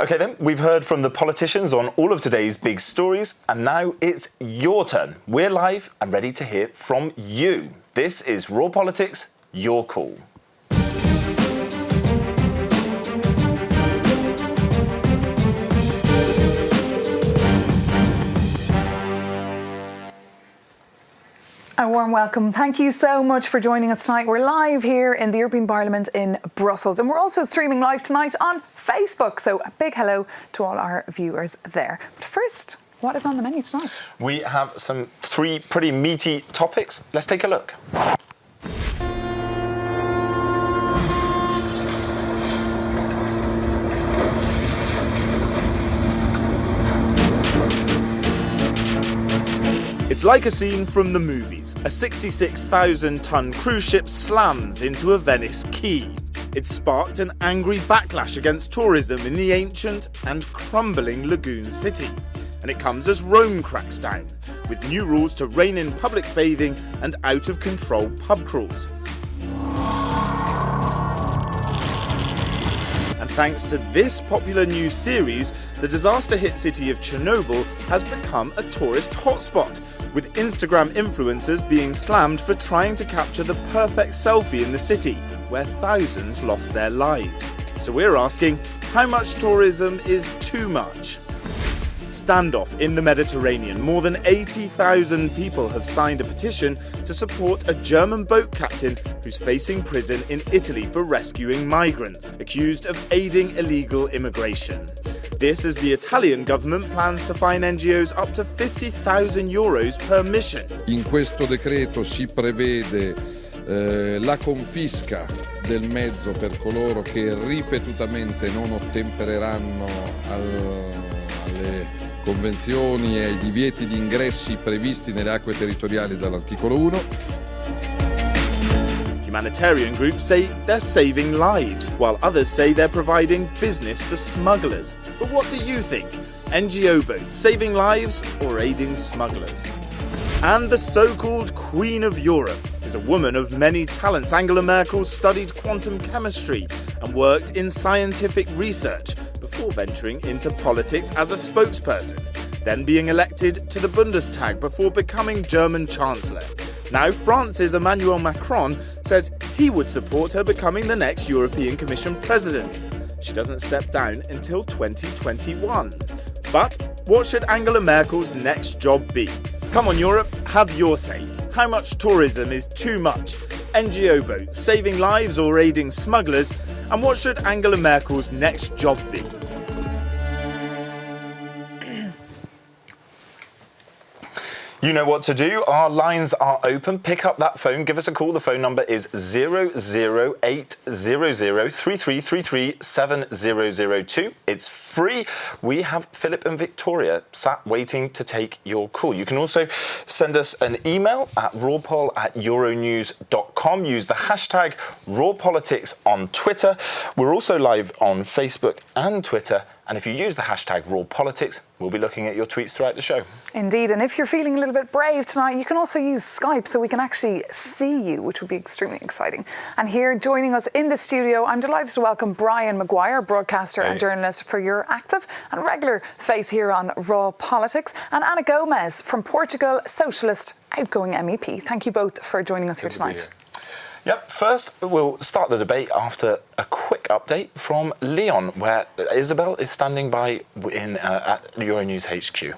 OK then, we've heard from the politicians on all of today's big stories, and now it's your turn. We're live and ready to hear from you. This is Raw Politics, your call. A warm welcome. Thank you so much for joining us tonight. We're live here in the European Parliament in Brussels, and we're also streaming live tonight on Facebook. So a big hello to all our viewers there. But first, what is on the menu tonight? We have three pretty meaty topics. Let's take a look. It's like a scene from the movies. A 66,000-ton cruise ship slams into a Venice quay. It sparked an angry backlash against tourism in the ancient and crumbling lagoon city. And it comes as Rome cracks down, with new rules to rein in public bathing and out-of-control pub crawls. And thanks to this popular new series, the disaster-hit city of Chernobyl has become a tourist hotspot, with Instagram influencers being slammed for trying to capture the perfect selfie in the city, where thousands lost their lives. So we're asking, how much tourism is too much? Standoff in the Mediterranean. More than 80,000 people have signed a petition to support a German boat captain who's facing prison in Italy for rescuing migrants, accused of aiding illegal immigration. This as the Italian government plans to fine NGOs up to €50,000 per mission. In questo decreto si prevede la confisca del mezzo per coloro che ripetutamente non ottempereranno alle convenzioni e ai divieti di ingressi previsti nelle acque territoriali dall'articolo 1. Humanitarian groups say they're saving lives, while others say they're providing business for smugglers. But what do you think? NGO boats saving lives or aiding smugglers? And the so-called Queen of Europe is a woman of many talents. Angela Merkel studied quantum chemistry and worked in scientific research before venturing into politics as a spokesperson, then being elected to the Bundestag before becoming German Chancellor. Now France's Emmanuel Macron says he would support her becoming the next European Commission President. She doesn't step down until 2021. But what should Angela Merkel's next job be? Come on Europe, have your say. How much tourism is too much? NGO boats saving lives or aiding smugglers? And what should Angela Merkel's next job be? You know what to do. Our lines are open. Pick up that phone. Give us a call. The phone number is 0080033337002. It's free. We have Philip and Victoria sat waiting to take your call. You can also send us an email at rawpol@euronews.com. Use the hashtag #RawPolitics on Twitter. We're also live on Facebook and Twitter. And if you use the hashtag #RawPolitics, we'll be looking at your tweets throughout the show. Indeed. And if you're feeling a little bit brave tonight, you can also use Skype so we can actually see you, which would be extremely exciting. And here joining us in the studio, I'm delighted to welcome Brian Maguire, broadcaster and journalist for your active and regular face here on Raw Politics, and Ana Gomes from Portugal, socialist outgoing MEP. Thank you both for joining us here tonight. Yep, first we'll start the debate after a quick update from Lyon, where Isabel is standing by at Euronews HQ.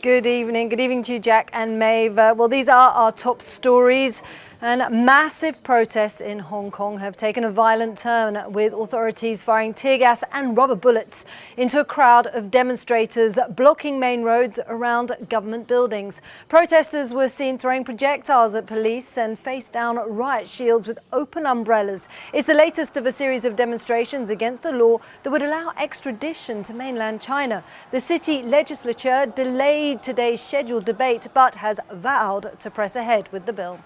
Good evening to you, Jack and Maeve. Well, these are our top stories. And massive protests in Hong Kong have taken a violent turn, with authorities firing tear gas and rubber bullets into a crowd of demonstrators blocking main roads around government buildings. Protesters were seen throwing projectiles at police and faced down riot shields with open umbrellas. It's the latest of a series of demonstrations against a law that would allow extradition to mainland China. The city legislature delayed today's scheduled debate but has vowed to press ahead with the bill.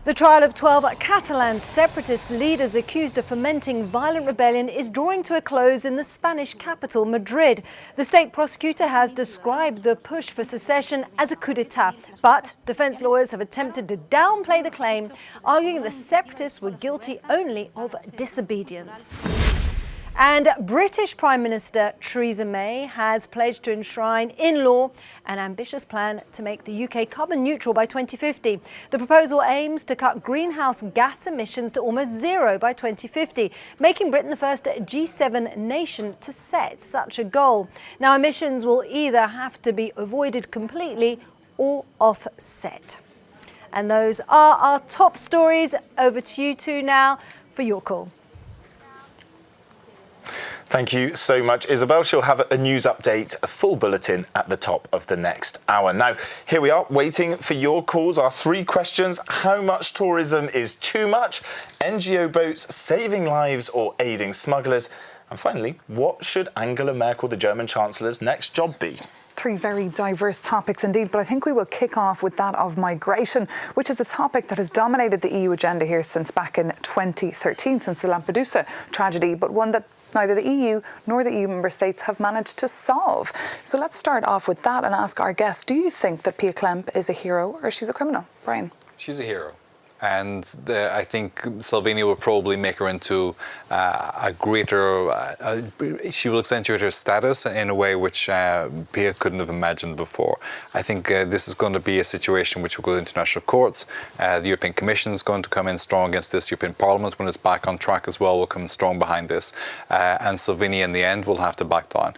The trial of 12 Catalan separatist leaders accused of fomenting violent rebellion is drawing to a close in the Spanish capital, Madrid. The state prosecutor has described the push for secession as a coup d'etat, but defence lawyers have attempted to downplay the claim, arguing the separatists were guilty only of disobedience. And British Prime Minister Theresa May has pledged to enshrine in law an ambitious plan to make the UK carbon neutral by 2050. The proposal aims to cut greenhouse gas emissions to almost zero by 2050, making Britain the first G7 nation to set such a goal. Now, emissions will either have to be avoided completely or offset. And those are our top stories. Over to you two now for your call. Thank you so much, Isabel. She'll have a news update, a full bulletin at the top of the next hour. Now, here we are waiting for your calls. Our three questions: how much tourism is too much? NGO boats saving lives or aiding smugglers? And finally, what should Angela Merkel, the German Chancellor's next job be? Three very diverse topics indeed, but I think we will kick off with that of migration, which is a topic that has dominated the EU agenda here since back in 2013, since the Lampedusa tragedy, but one that neither the EU nor the EU member states have managed to solve. So let's start off with that and ask our guest, do you think that Pia Klemp is a hero or she's a criminal? Brian? She's a hero. And I think Salvini will probably make her into a greater, she will accentuate her status in a way which Pia couldn't have imagined before. I think this is going to be a situation which will go to international courts. The European Commission is going to come in strong against this. European Parliament, when it's back on track as well, will come strong behind this. And Salvini, in the end, will have to back down.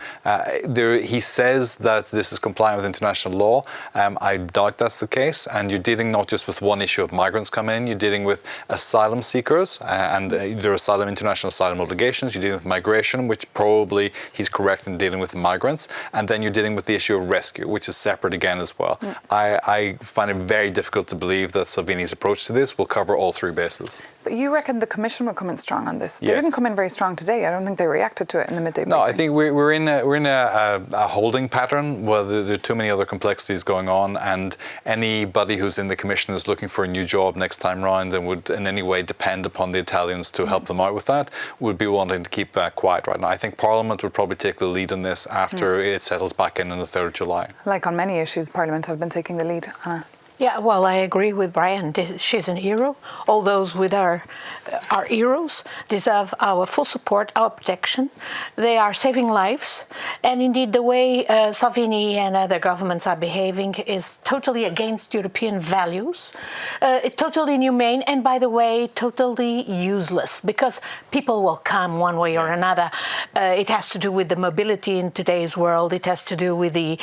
He says that this is compliant with international law. I doubt that's the case. And you're dealing not just with one issue of migrants coming in, you're dealing with asylum seekers and their international asylum obligations. You're dealing with migration, which probably he's correct in dealing with the migrants. And then you're dealing with the issue of rescue, which is separate again as well. Yeah. I find it very difficult to believe that Salvini's approach to this will cover all three bases. But you reckon the Commission will come in strong on this? They Yes. didn't come in very strong today. I don't think they reacted to it in the midday briefing. No, I think we're in a holding pattern where there are too many other complexities going on, and anybody who's in the Commission is looking for a new job next time round and would in any way depend upon the Italians to help them out with that would be wanting to keep quiet right now. I think Parliament would probably take the lead on this after it settles back in the 3rd of July. Like on many issues, Parliament have been taking the lead. Anna? Yeah, well, I agree with Brian. She's an hero. All those with our heroes deserve our full support, our protection. They are saving lives. And indeed, the way Salvini and other governments are behaving is totally against European values. It's totally inhumane and, by the way, totally useless, because people will come one way or another. It has to do with the mobility in today's world. It has to do with the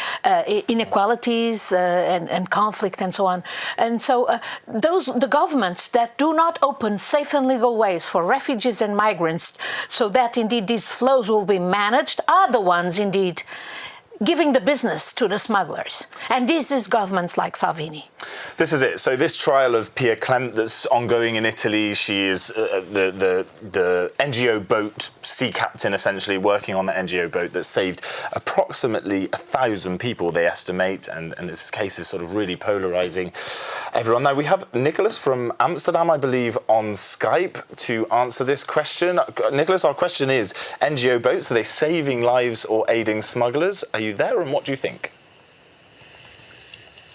inequalities and conflict and so on. And so the governments that do not open safe and legal ways for refugees and migrants so that indeed these flows will be managed are the ones indeed giving the business to the smugglers. And this is governments like Salvini. This is it. So this trial of Pia Klemp that's ongoing in Italy, she is the NGO boat sea captain, essentially working on the NGO boat that saved approximately 1,000 people, they estimate, and this case is sort of really polarising everyone. Now, we have Nicholas from Amsterdam, I believe, on Skype to answer this question. Nicholas, our question is, NGO boats, are they saving lives or aiding smugglers? Are you there, and what do you think?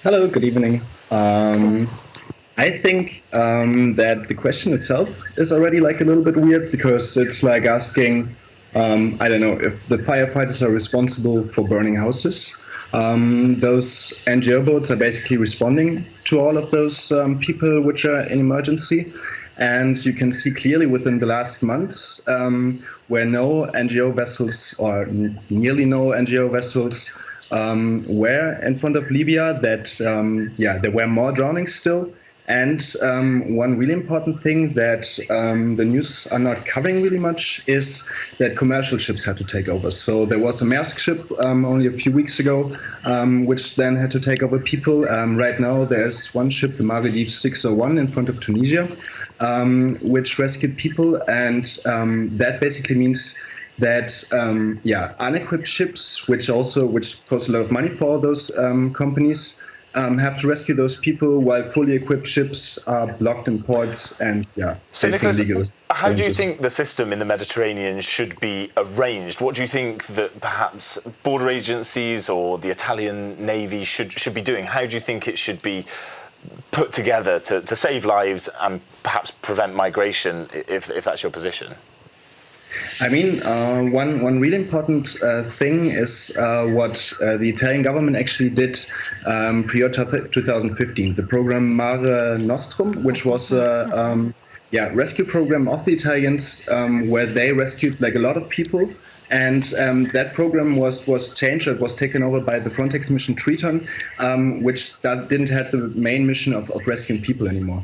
Hello, good evening. I think that the question itself is already like a little bit weird, because it's like asking, I don't know, if the firefighters are responsible for burning houses. Those NGO boats are basically responding to all of those people which are in emergency. And you can see clearly within the last months where no NGO vessels, or nearly no NGO vessels, were in front of Libya, that there were more drownings still. And one really important thing that the news are not covering really much is that commercial ships had to take over. So there was a Maersk ship only a few weeks ago, which then had to take over people. Right now there's one ship, the Marguerite 601, in front of Tunisia, which rescued people. And that basically means that unequipped ships, which cost a lot of money for those companies, have to rescue those people, while fully equipped ships are blocked in ports and So Nicholas, legal how do you think the system in the Mediterranean should be arranged? What do you think that perhaps border agencies or the Italian Navy should be doing? How do you think it should be put together to save lives and perhaps prevent migration, if that's your position? I mean, one really important thing is what the Italian government actually did prior to 2015, the program Mare Nostrum, which was a rescue program of the Italians where they rescued like a lot of people. And that program was changed. It was taken over by the Frontex mission Triton, which didn't have the main mission of rescuing people anymore.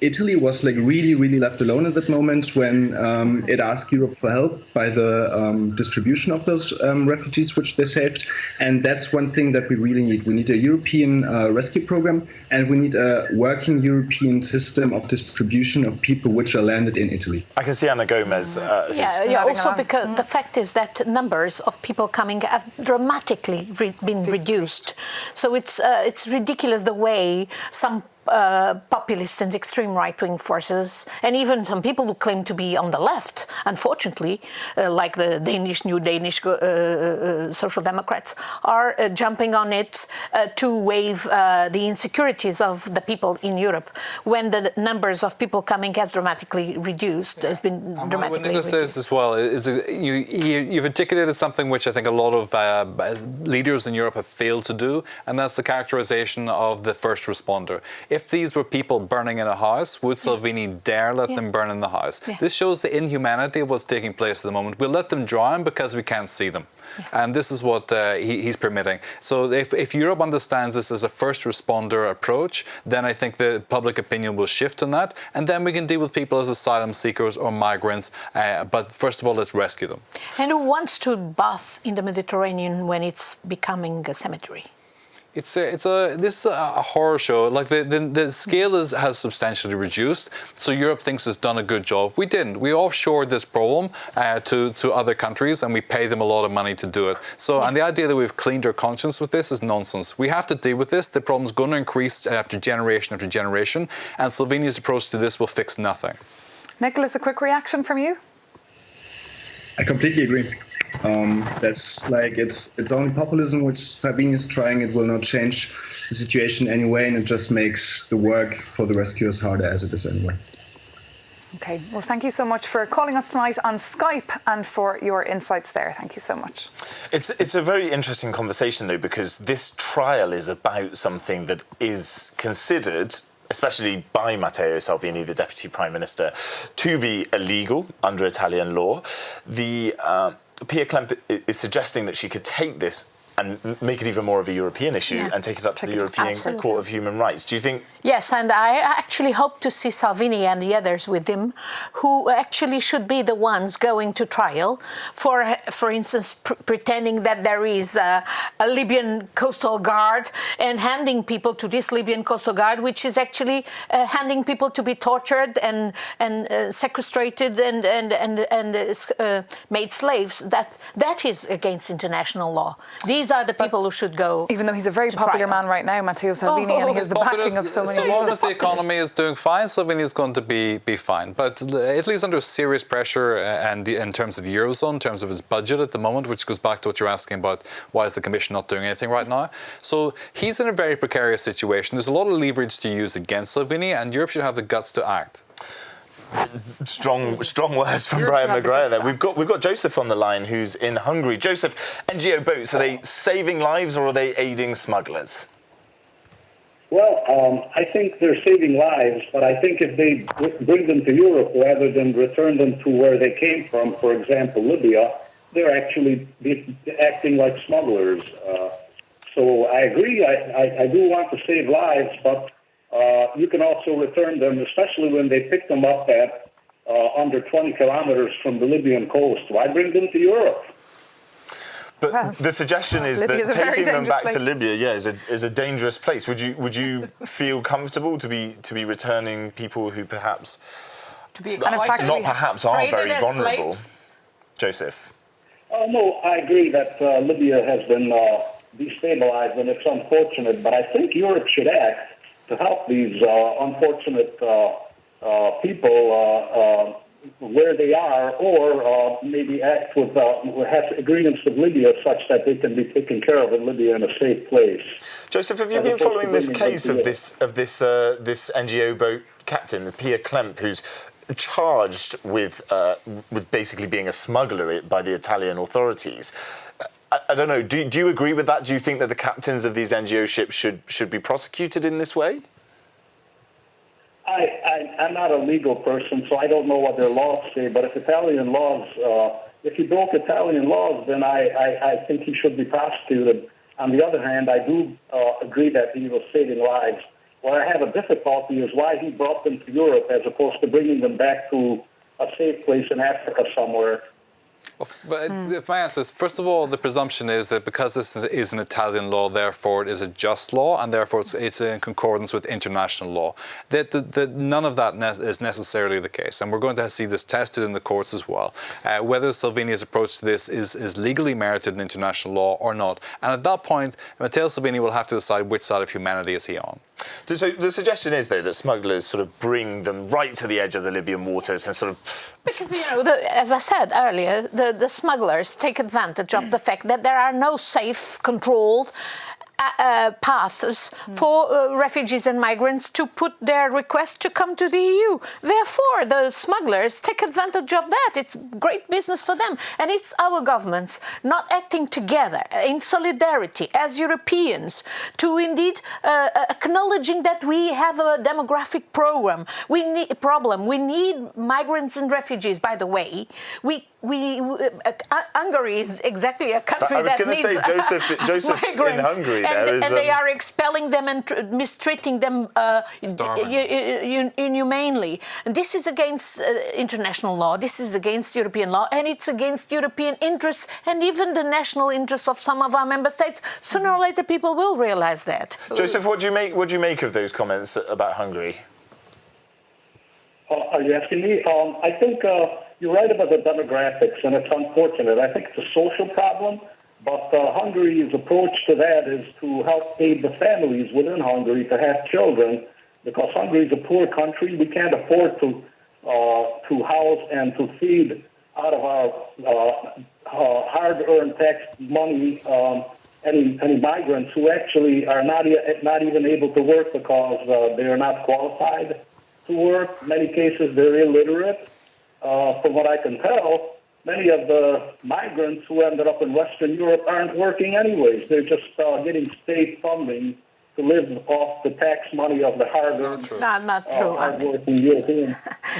Italy was like really left alone at that moment when it asked Europe for help by the distribution of those refugees which they saved. And that's one thing that we really need. We need a European rescue program, and we need a working European system of distribution of people which are landed in Italy. I can see Anna Gomez. Also because the fact is that numbers of people coming have dramatically been reduced. So it's ridiculous the way some populist and extreme right-wing forces, and even some people who claim to be on the left, unfortunately, like the New Danish Social Democrats, are jumping on it to waive the insecurities of the people in Europe when the numbers of people coming has dramatically reduced, has been dramatically reduced. What Nicola says as well is you've articulated something which I think a lot of leaders in Europe have failed to do, and that's the characterization of the first responder. If these were people burning in a house, would Salvini dare let them burn in the house? This shows the inhumanity of what's taking place at the moment. We'll let them drown because we can't see them. And this is what he's permitting. So if Europe understands this as a first responder approach, then I think the public opinion will shift on that. And then we can deal with people as asylum seekers or migrants. But first of all, let's rescue them. And who wants to bath in the Mediterranean when it's becoming a cemetery? This is a horror show. Like the scale has substantially reduced. So Europe thinks it's done a good job. We didn't. We offshored this problem to other countries, and we pay them a lot of money to do it. So and the idea that we've cleaned our conscience with this is nonsense. We have to deal with this. The problem's going to increase after generation, and Salvini's approach to this will fix nothing. Nicholas, a quick reaction from you? I completely agree. That's like it's only populism which Salvini is trying. It will not change the situation anyway, and it just makes the work for the rescuers harder as it is anyway. Okay, well, thank you so much for calling us tonight on Skype and for your insights there. Thank you so much. It's a very interesting conversation, though, because this trial is about something that is considered, especially by Matteo Salvini, the Deputy Prime Minister, to be illegal under Italian law. Pia Klemp is suggesting that she could take this and make it even more of a European issue and take it up to the European Court of Human Rights. Do you think? Yes, and I actually hope to see Salvini and the others with him, who actually should be the ones going to trial for instance, pretending that there is a Libyan coastal guard and handing people to this Libyan coastal guard, which is actually handing people to be tortured and sequestrated and made slaves. That is against international law. These are the people who should go. Even though he's a very popular man right now, Matteo Salvini, and he has the backing of so many. So long as the economy is doing fine, Salvini is going to be fine. But Italy is under serious pressure, and in terms of the Eurozone, in terms of its budget at the moment, which goes back to what you're asking about, why is the Commission not doing anything right now? So he's in a very precarious situation. There's a lot of leverage to use against Salvini, and Europe should have the guts to act. Strong words from Brian Maguire there. We've got Joseph on the line, who's in Hungary. Joseph, NGO boats, are they saving lives or are they aiding smugglers? Well, I think they're saving lives, but I think if they bring them to Europe rather than return them to where they came from, for example, Libya, they're actually acting like smugglers. So I agree. I do want to save lives, but you can also return them, especially when they pick them up at under 20 kilometers from the Libyan coast. Why bring them to Europe? But the suggestion is that taking them back to Libya, is a dangerous place. Would you feel comfortable to be returning people who perhaps are very vulnerable? Joseph. No, I agree that Libya has been destabilized, and it's unfortunate. But I think Europe should act to help these unfortunate people where they are, or maybe act with have agreements with Libya such that they can be taken care of in Libya in a safe place. Joseph, have you been following this case of this NGO boat captain, Pia Klemp, charged with basically being a smuggler by the Italian authorities. I don't know. Do you agree with that? Do you think that the captains of these NGO ships should be prosecuted in this way? I'm not a legal person, so I don't know what their laws say. But if Italian laws, if he broke Italian laws, then I think he should be prosecuted. On the other hand, I do agree that he was saving lives. Where I have a difficulty is why he brought them to Europe as opposed to bringing them back to a safe place in Africa somewhere. If my answer is, first of all, the presumption is that because this is an Italian law, therefore it is a just law, and therefore it's in concordance with international law. That none of that is necessarily the case, and we're going to see this tested in the courts as well. Whether Salvini's approach to this is legally merited in international law or not, and at that point, Matteo Salvini will have to decide which side of humanity is he on. So the suggestion is, though, that smugglers sort of bring them right to the edge of the Libyan waters and sort of... Because, as I said earlier, the smugglers take advantage of the fact that there are no safe, controlled paths for refugees and migrants to put their request to come to the EU. Therefore, the smugglers take advantage of that. It's great business for them. And it's our governments not acting together in solidarity as Europeans to indeed acknowledging that we have a demographic problem. We need migrants and refugees, by the way. Hungary is exactly a country that needs Joseph migrants, in Hungary. And they are expelling them and mistreating them inhumanely. And this is against international law. This is against European law, and it's against European interests and even the national interests of some of our member states. Sooner or later, people will realize that. Joseph, what do you make of those comments about Hungary? Are you asking me? I think you're right about the demographics, and it's unfortunate. I think it's a social problem, but Hungary's approach to that is to help aid the families within Hungary to have children, because Hungary is a poor country. We can't afford to house and to feed out of our hard-earned tax money any migrants who actually are not even able to work because they are not qualified to work. In many cases, they're illiterate. From what I can tell, many of the migrants who ended up in Western Europe aren't working anyways. They're just getting state funding to live off the tax money of the hard-earned, not true. hard-working Europeans.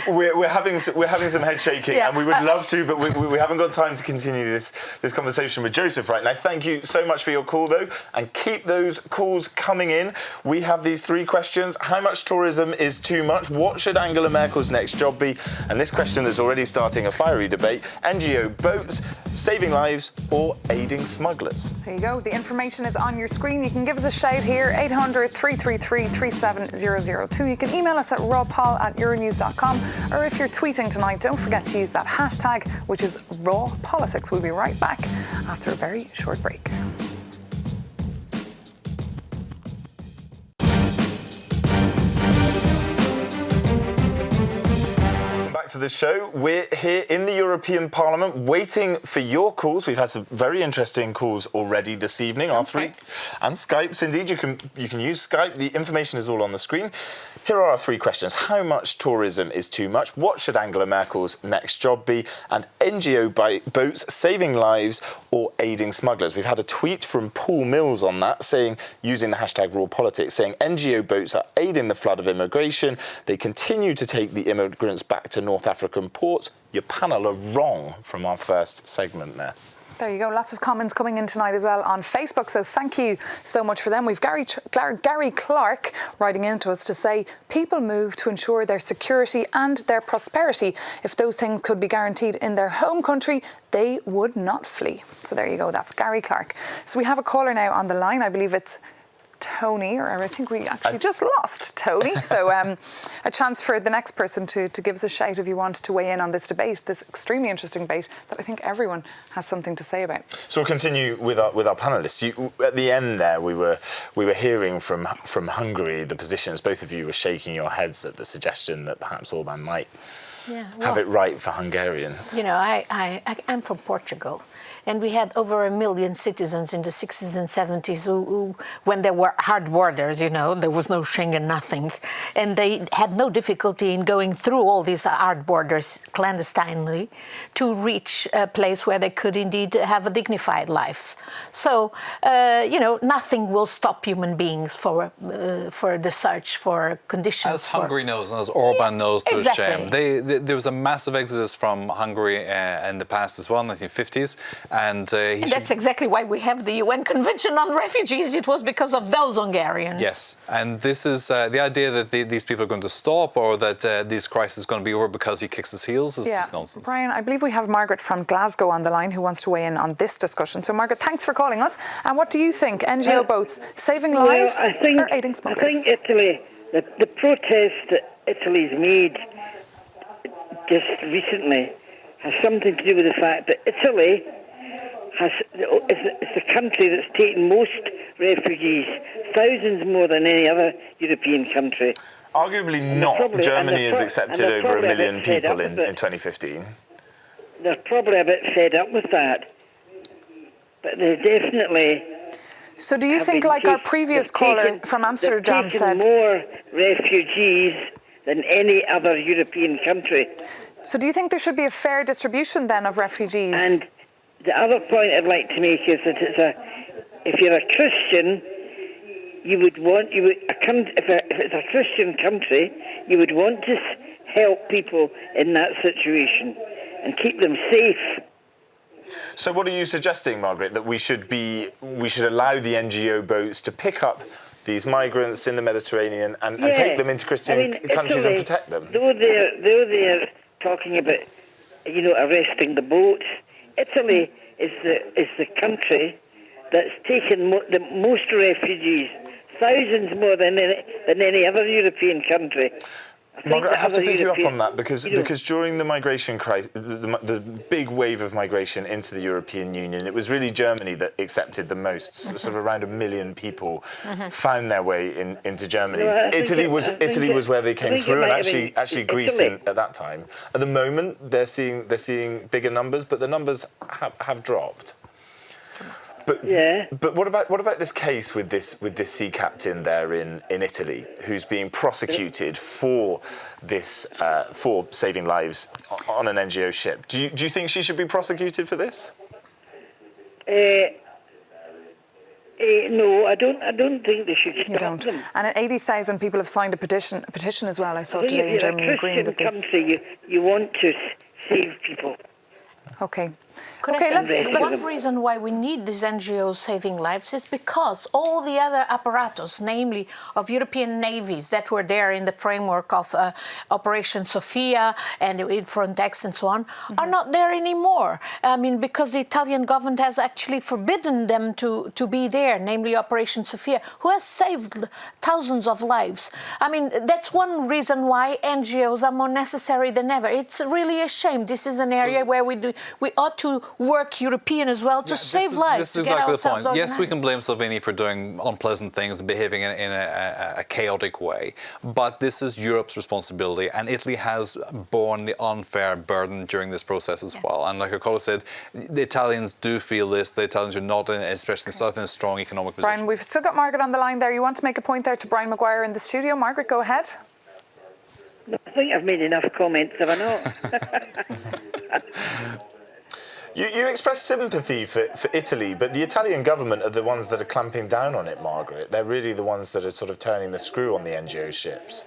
We're having some head shaking, and we would love to, but we haven't got time to continue this conversation with Joseph right now. Thank you so much for your call, though, and keep those calls coming in. We have these 3 questions. How much tourism is too much? What should Angela Merkel's next job be? And this question is already starting a fiery debate. NGO boats, saving lives, or aiding smugglers? There you go. The information is on your screen. You can give us a shout here, 800 333 37002. You can email us at rawpol@euronews.com, or if you're tweeting tonight, don't forget to use that hashtag, which is #RawPolitics. We'll be right back after a very short break. To the show. We're here in the European Parliament waiting for your calls. We've had some very interesting calls already this evening. And Skypes, indeed. You can use Skype. The information is all on the screen. Here are our 3 questions. How much tourism is too much? What should Angela Merkel's next job be? And NGO boats saving lives or aiding smugglers? We've had a tweet from Paul Mills on that, saying, using the hashtag #RawPolitics, saying NGO boats are aiding the flood of immigration. They continue to take the immigrants back to North African ports. Your panel are wrong, from our first segment there. There you go. Lots of comments coming in tonight as well on Facebook, so thank you so much for them. We've Gary Clark writing into us to say people move to ensure their security and their prosperity. If those things could be guaranteed in their home country, they would not flee. So there you go. That's Gary Clark. So we have a caller now on the line. I believe it's Tony, or I think we actually just lost Tony. So a chance for the next person to give us a shout if you want to weigh in on this debate, this extremely interesting debate that I think everyone has something to say about. So we'll continue with our panellists. At the end there, we were hearing from Hungary the positions. Both of you were shaking your heads at the suggestion that perhaps Orban might have it right for Hungarians? You know, I'm from Portugal. And we had over 1 million citizens in the 60s and 70s who, when there were hard borders, you know, there was no Schengen, nothing. And they had no difficulty in going through all these hard borders clandestinely to reach a place where they could indeed have a dignified life. So, you know, nothing will stop human beings for the search for conditions. As Hungary knows and as Orban knows to his shame. There was a massive exodus from Hungary in the past as well, in the 1950s. And that's exactly why we have the UN Convention on Refugees. It was because of those Hungarians. Yes, and this is the idea that these people are going to stop or that this crisis is going to be over because he kicks his heels is just nonsense. Brian, I believe we have Margaret from Glasgow on the line who wants to weigh in on this discussion. So, Margaret, thanks for calling us. And what do you think? NGO boats saving lives or aiding smugglers? I think Italy, the protest that Italy's made just recently has something to do with the fact that Italy is the country that's taken most refugees, thousands more than any other European country. Arguably not. Germany has accepted over 1 million people in 2015. They're probably a bit fed up with that. But they definitely... So do you think, like our previous caller from Amsterdam said... more refugees than any other European country. So do you think there should be a fair distribution then of refugees? And the other point I'd like to make is that if you're a Christian, if it's a Christian country, you would want to help people in that situation and keep them safe. So what are you suggesting, Margaret, that we should allow the NGO boats to pick up these migrants in the Mediterranean and take them into Christian countries and protect them? Though they're talking about, you know, arresting the boats, Italy is the country that's taken the most refugees, thousands more than any other European country. Margaret, I have to pick you up on that because during the migration crisis, the big wave of migration into the European Union, it was really Germany that accepted the most. Sort of around 1 million people found their way into Germany. No, Italy was where they came through, and actually Greece at that time. At the moment, they're seeing bigger numbers, but the numbers have dropped. But what about this case with this sea captain there in Italy who's being prosecuted for this for saving lives on an NGO ship? Do you think she should be prosecuted for this? No, I don't think they should stop them. And 80,000 people have signed a petition as well. I saw today in Germany agreeing that country you want to save people. Okay. One reason why we need these NGOs saving lives is because all the other apparatus, namely of European navies that were there in the framework of Operation Sophia and in Frontex and so on, are not there anymore. I mean, because the Italian government has actually forbidden them to be there, namely Operation Sophia, who has saved thousands of lives. I mean, that's one reason why NGOs are more necessary than ever. It's really a shame. This is an area where we ought to work European as well to save lives. This is exactly the point. Organized. Yes, we can blame Salvini for doing unpleasant things and behaving in a chaotic way, but this is Europe's responsibility, and Italy has borne the unfair burden during this process as well. And like a caller said, the Italians do feel this. The Italians are not, especially in the south, in a strong economic position. Brian, we've still got Margaret on the line there. You want to make a point there to Brian Maguire in the studio? Margaret, go ahead. No, I think I've made enough comments, have I not? You express sympathy for Italy, but the Italian government are the ones that are clamping down on it, Margaret. They're really the ones that are sort of turning the screw on the NGO ships.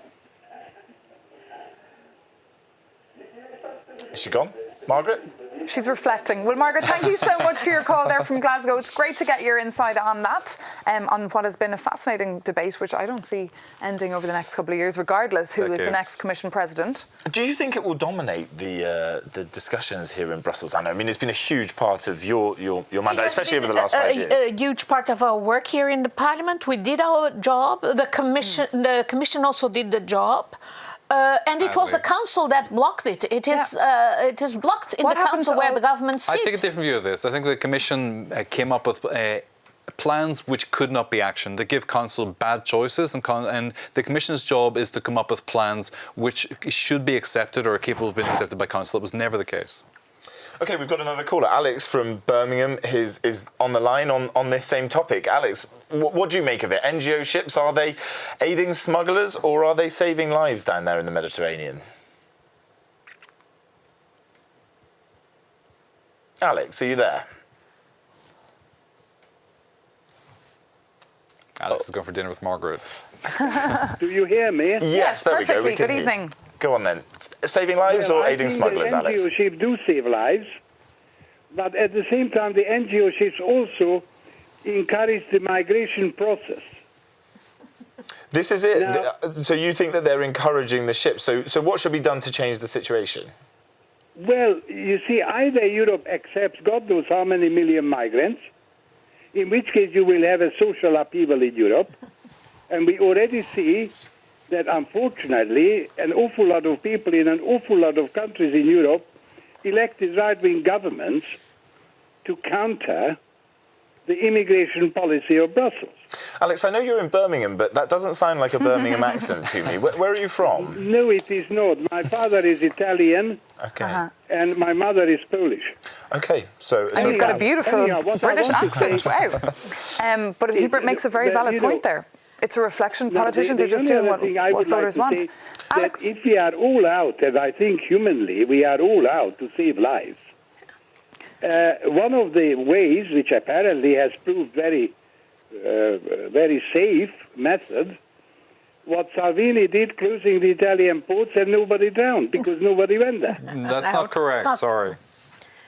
Is she gone? Margaret? She's reflecting. Well, Margaret, thank you so much for your call there from Glasgow. It's great to get your insight on that, on what has been a fascinating debate, which I don't see ending over the next couple of years, regardless who is the next Commission President. Do you think it will dominate the discussions here in Brussels, Anna? I mean, it's been a huge part of your mandate, especially over the last 5 years. A huge part of our work here in the Parliament. We did our job. The Commission also did the job. And it was the council that blocked it. It is blocked in the council where the government sits. I take a different view of this. I think the Commission came up with plans which could not be actioned. They give Council bad choices, and the Commission's job is to come up with plans which should be accepted or are capable of being accepted by Council. That was never the case. OK, we've got another caller. Alex from Birmingham is on the line on this same topic. Alex, what do you make of it? NGO ships, are they aiding smugglers or are they saving lives down there in the Mediterranean? Alex, are you there? Alex is going for dinner with Margaret. Do you hear me? Yes, there perfectly. we go. Good evening. Go on then. Saving lives or aiding smugglers, Alex? NGO ships do save lives, but at the same time, the NGO ships also encourage the migration process. This is it. Now, so you think that they're encouraging the ships. So what should be done to change the situation? well, you see, either Europe accepts God knows how many million migrants, in which case you will have a social upheaval in Europe, and we already see that, unfortunately, an awful lot of people in an awful lot of countries in Europe elected right-wing governments to counter the immigration policy of Brussels. Alex, I know you're in Birmingham, but that doesn't sound like a Birmingham accent to me. Where are you from? No, it is not. My father is Italian, Okay. and my mother is Polish. Okay, so... And he's got a beautiful what I British want to accent. Wow. But Hubert makes a very valid point there. It's a reflection. Politicians are just doing what voters want. Alex, if we are all out, and I think humanly we are all out to save lives, one of the ways, which apparently has proved very safe method, what Salvini did closing the Italian ports and nobody drowned because nobody went there. That's not correct, sorry.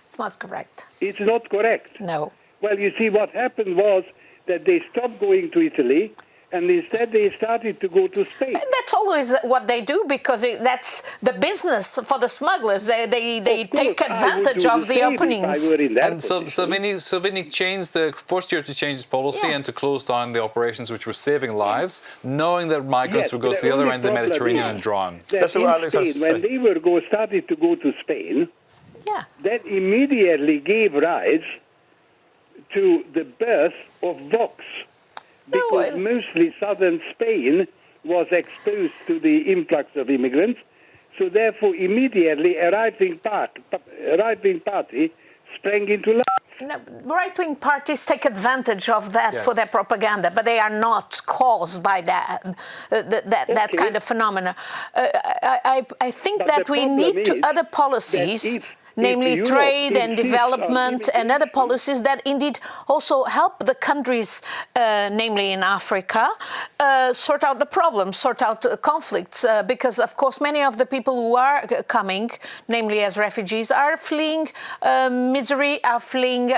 It's not correct. It's not correct. No. Well, you see, what happened was that they stopped going to Italy, and instead they started to go to Spain. And that's always what they do, because that's the business for the smugglers. They take advantage of the openings. And Salvini forced Europe to change its policy and to close down the operations which were saving lives, knowing that migrants would go to the other end of the Mediterranean and drown. That's what Alex has to say. When they started to go to Spain, that immediately gave rise to the birth of Vox. Because mostly southern Spain was exposed to the influx of immigrants, so therefore immediately a right-wing party sprang into life. No, right-wing parties take advantage of that for their propaganda, but they are not caused by that kind of phenomena. I think that we need other policies, namely trade and development and other policies that indeed also help the countries, namely in Africa, sort out the problems, sort out conflicts, because of course many of the people who are coming, namely as refugees, are fleeing misery, are fleeing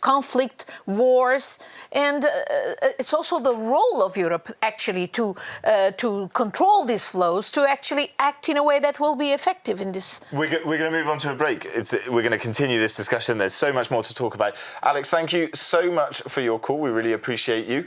conflict, wars, and it's also the role of Europe actually to control these flows, to actually act in a way that will be effective in this. We're going to move on to a break. We're going to continue this discussion. There's so much more to talk about. Alex, thank you so much for your call. We really appreciate you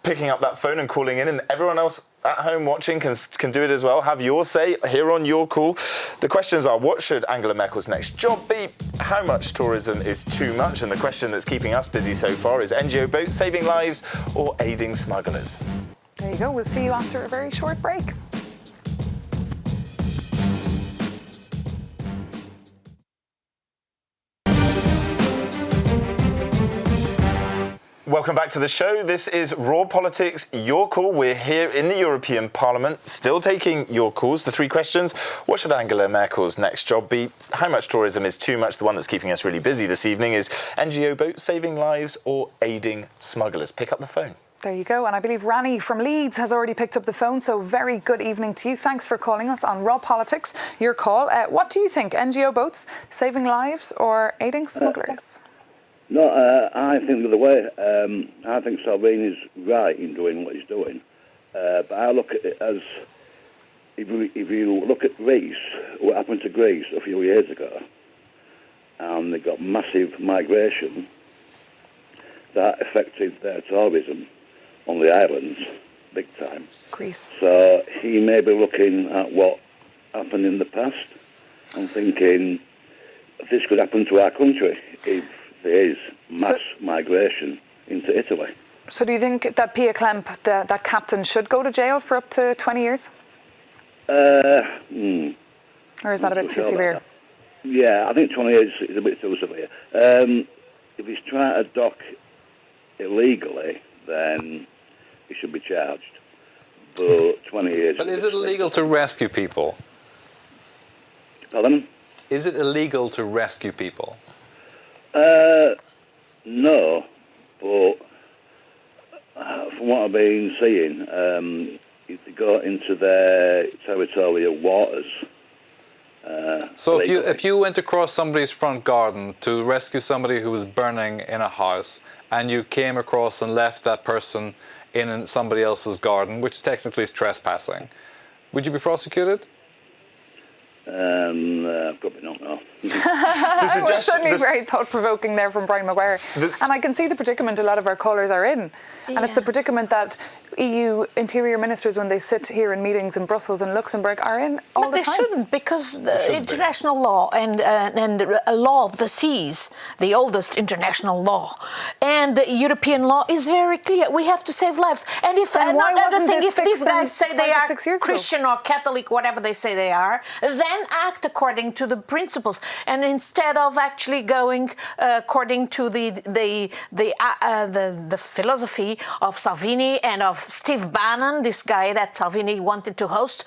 picking up that phone and calling in. And everyone else at home watching can do it as well. Have your say here on Your Call. The questions are, what should Angela Merkel's next job be? How much tourism is too much? And the question that's keeping us busy so far is NGO boats saving lives or aiding smugglers? there you go. We'll see you after a very short break. Welcome back to the show. This is Raw Politics, Your Call. We're here in the European Parliament, still taking your calls. The three questions: what should Angela Merkel's next job be? How much tourism is too much? The one that's keeping us really busy this evening is NGO boats saving lives or aiding smugglers? Pick up the phone. There you go. And I believe Rani from Leeds has already picked up the phone. So very good evening to you. Thanks for calling us on Raw Politics, Your Call. What do you think? NGO boats saving lives or aiding smugglers? No, I think the way, I think Salvini's right in doing what he's doing. But I look at it as, if you look at Greece, what happened to Greece a few years ago, and they got massive migration, that affected their tourism on the islands big time. Greece. So he may be looking at what happened in the past and thinking, this could happen to our country if there is mass migration into Italy. So do you think that Pia Klemp, that captain, should go to jail for up to 20 years? Or is that a bit too severe? Yeah, I think 20 years is a bit too severe. If he's trying to dock illegally, then he should be charged. But 20 years... But is it illegal to rescue people? Pardon? Is it illegal to rescue people? No, but from what I've been seeing, if they go into their territorial waters... So if you went across somebody's front garden to rescue somebody who was burning in a house, and you came across and left that person in somebody else's garden, which technically is trespassing, would you be prosecuted? Probably not, no. It was certainly very thought-provoking there from Brian Maguire. And I can see the predicament a lot of our callers are in. Yeah. And it's the predicament that EU interior ministers, when they sit here in meetings in Brussels and Luxembourg, are in all the time. But they shouldn't, because the international law and a law of the seas, the oldest international law, and the European law is very clear. We have to save lives. And if another thing, if these guys say they are Christian or Catholic, whatever they say they are, then act according to the principles. And instead of actually going according to the philosophy of Salvini and of Steve Bannon, this guy that Salvini wanted to host,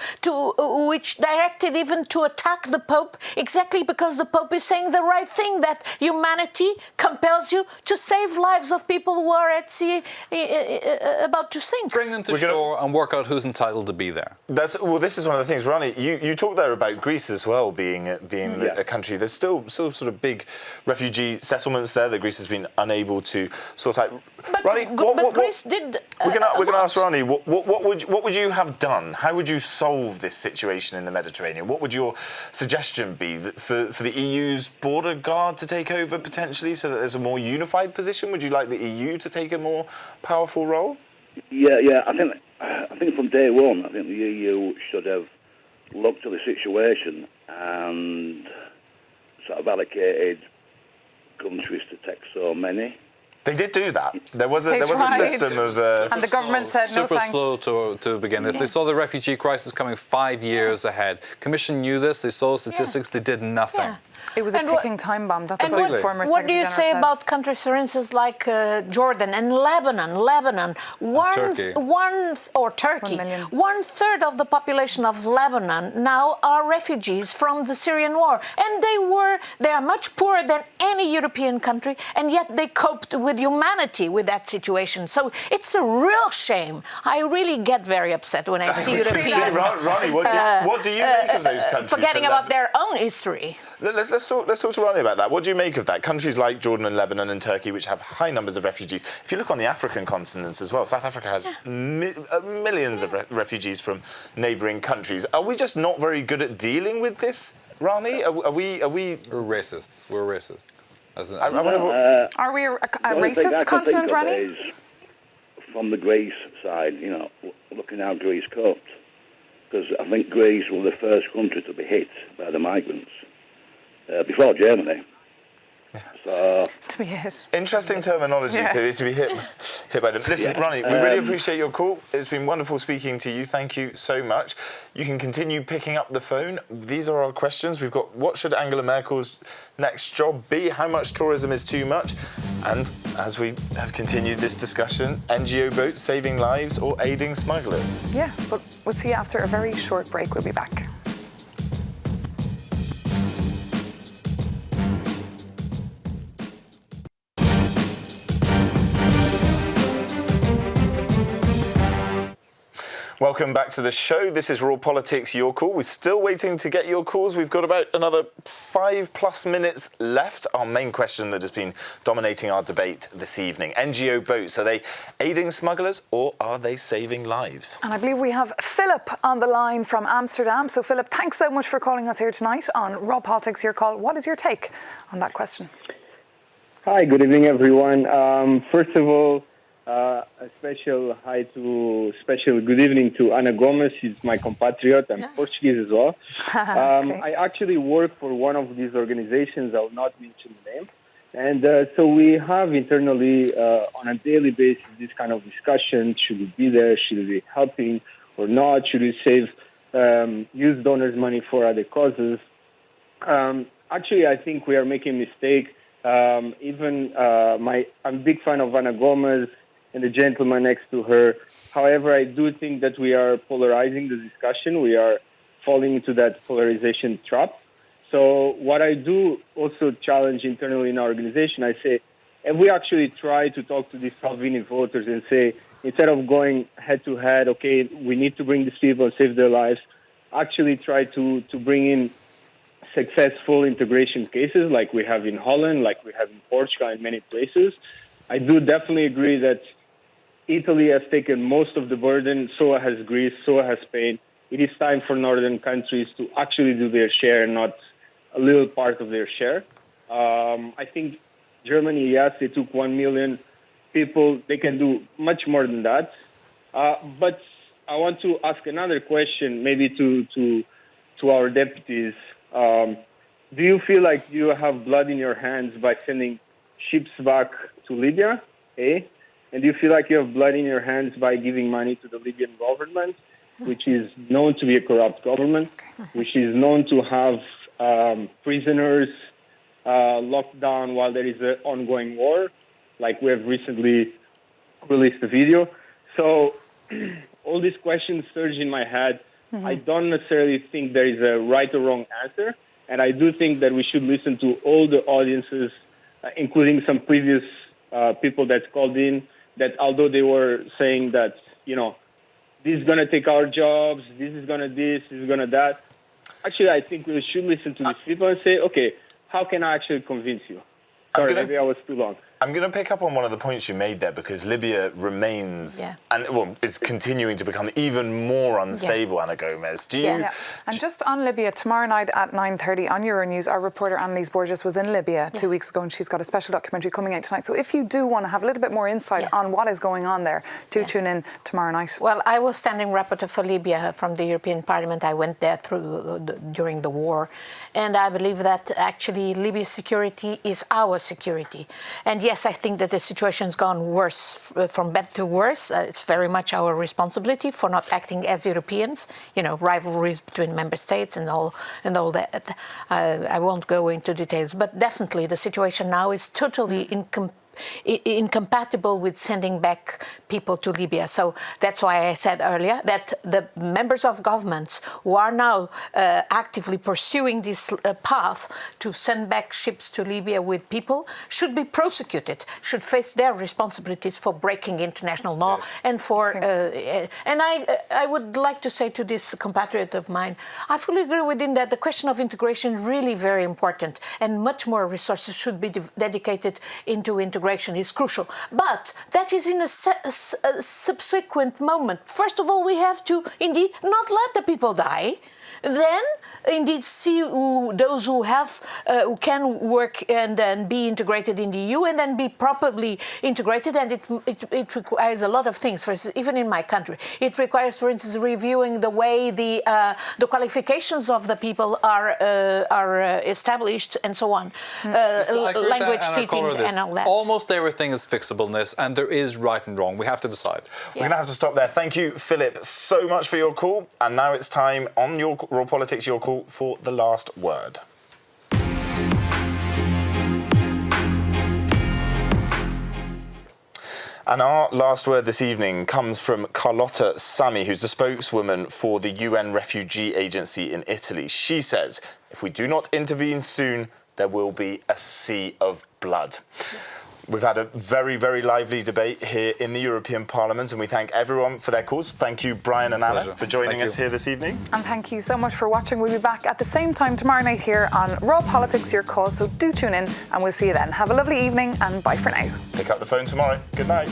which directed even to attack the Pope, exactly because the Pope is saying the right thing, that humanity compels you to save lives of people who are at sea about to sink. Bring them to shore and work out who's entitled to be there. Well, this is one of the things, Ronnie, you talked there about Greece as well being a country. There's still sort of big refugee settlements there that Greece has been unable to sort out. But, Ronnie, Greece did. We're going to ask Ronnie. What would you have done? How would you solve this situation in the Mediterranean? What would your suggestion be for the EU's border guard to take over potentially, so that there's a more unified position? Would you like the EU to take a more powerful role? Yeah. I think from day one, I think the EU should have looked at the situation and sort of allocated countries to take so many. They did do that. There was a system of... and the government said no thanks. Super slow to begin this. Yeah. They saw the refugee crisis coming 5 years ahead. Commission knew this. They saw statistics. They did nothing. Yeah. It was a ticking time bomb. That's what the former What do you Secretary say General about countries, for instance, like Jordan and Lebanon? Turkey. Turkey. 1/3 of the population of Lebanon now are refugees from the Syrian war, and they are much poorer than any European country, and yet they coped with humanity with that situation. So it's a real shame. I really get very upset when I see Europeans. Ronnie, what do you make of those countries? Forgetting about their own history. Let's talk to Ronnie about that. What do you make of that? Countries like Jordan and Lebanon and Turkey, which have high numbers of refugees. If you look on the African continent as well, South Africa has millions of refugees from neighbouring countries. Are we just not very good at dealing with this, Ronnie? Are we? We're racists. We're racists. Are we a racist continent, Ronnie? From the Greece side, looking how Greece coped. Because I think Greece was the first country to be hit by the migrants. Before Germany. So, to be hit. Interesting terminology to be hit by them. Listen, Ronnie, we really appreciate your call. It's been wonderful speaking to you. Thank you so much. You can continue picking up the phone. These are our questions. We've got, what should Angela Merkel's next job be? How much tourism is too much? And as we have continued this discussion, NGO boats saving lives or aiding smugglers? Yeah, but we'll see you after a very short break. We'll be back. Welcome back to the show. This is Raw Politics, Your Call. We're still waiting to get your calls. We've got about another 5+ minutes left. Our main question that has been dominating our debate this evening. NGO boats, are they aiding smugglers or are they saving lives? And I believe we have Philip on the line from Amsterdam. So Philip, thanks so much for calling us here tonight on Raw Politics, Your Call. What is your take on that question? Hi, good evening, everyone. First of all, a special good evening to Ana Gomes. She's my compatriot. I'm Portuguese as well. Okay. I actually work for one of these organizations. I will not mention the name. And so we have internally, on a daily basis, this kind of discussion. Should we be there? Should we be helping or not? Should we save, use donors' money for other causes? Actually, I think we are making a mistake. I'm a big fan of Ana Gomez and the gentleman next to her. However, I do think that we are polarizing the discussion. We are falling into that polarization trap. So what I do also challenge internally in our organization, I say, if we actually try to talk to these Salvini voters and say, instead of going head to head, okay, we need to bring these people and save their lives, actually try to bring in successful integration cases like we have in Holland, like we have in Portugal, and many places. I do definitely agree that Italy has taken most of the burden, so has Greece, so has Spain. It is time for northern countries to actually do their share, not a little part of their share. I think Germany, yes, they took 1 million people. They can do much more than that. But I want to ask another question, maybe to our deputies. Do you feel like you have blood in your hands by sending ships back to Libya? And do you feel like you have blood in your hands by giving money to the Libyan government, which is known to be a corrupt government, which is known to have prisoners locked down while there is an ongoing war, like we have recently released a video? So all these questions surge in my head. I don't necessarily think there is a right or wrong answer, and I do think that we should listen to all the audiences, including some previous people that called in, that although they were saying that, this is going to take our jobs, this is going to that. Actually, I think we should listen to these people and say, okay, how can I actually convince you? Sorry, maybe I was too long. I'm going to pick up on one of the points you made there, because Libya remains, it's continuing to become even more unstable, Ana Gomez. And just on Libya, tomorrow night at 9:30 on Euronews, our reporter Annalise Borges was in Libya 2 weeks ago, and she's got a special documentary coming out tonight. So if you do want to have a little bit more insight on what is going on there, do tune in tomorrow night. Well, I was standing rapporteur for Libya from the European Parliament. I went there during the war, and I believe that actually Libya's security is our security. And yes, I think that the situation's gone worse, from bad to worse. It's very much our responsibility for not acting as Europeans. Rivalries between member states and all that. I won't go into details, but definitely the situation now is totally incompatible with sending back people to Libya. So that's why I said earlier that the members of governments who are now actively pursuing this path to send back ships to Libya with people should be prosecuted, should face their responsibilities for breaking international law and for... and I would like to say to this compatriot of mine, I fully agree with him that the question of integration is really very important, and much more resources should be dedicated into integration. Is crucial, but that is in a subsequent moment. First of all, we have to indeed not let the people die. Then, indeed, see those who can work and then be integrated in the EU and then be properly integrated. And it requires a lot of things. For instance, even in my country, it requires, for instance, reviewing the way the qualifications of the people are established and so on. Language teaching and all that. Almost everything is fixableness, and there is right and wrong. We have to decide. We're going to have to stop there. Thank you, Philip, so much for your call. And now it's time on your Raw Politics, your call for the last word. And our last word this evening comes from Carlotta Sami, who's the spokeswoman for the UN Refugee Agency in Italy. She says, if we do not intervene soon, there will be a sea of blood. We've had a very, very lively debate here in the European Parliament, and we thank everyone for their calls. Thank you, Brian and Anna, for joining us here this evening. And thank you so much for watching. We'll be back at the same time tomorrow night here on Raw Politics, your call. So do tune in, and we'll see you then. Have a lovely evening, and bye for now. Pick up the phone tomorrow. Good night.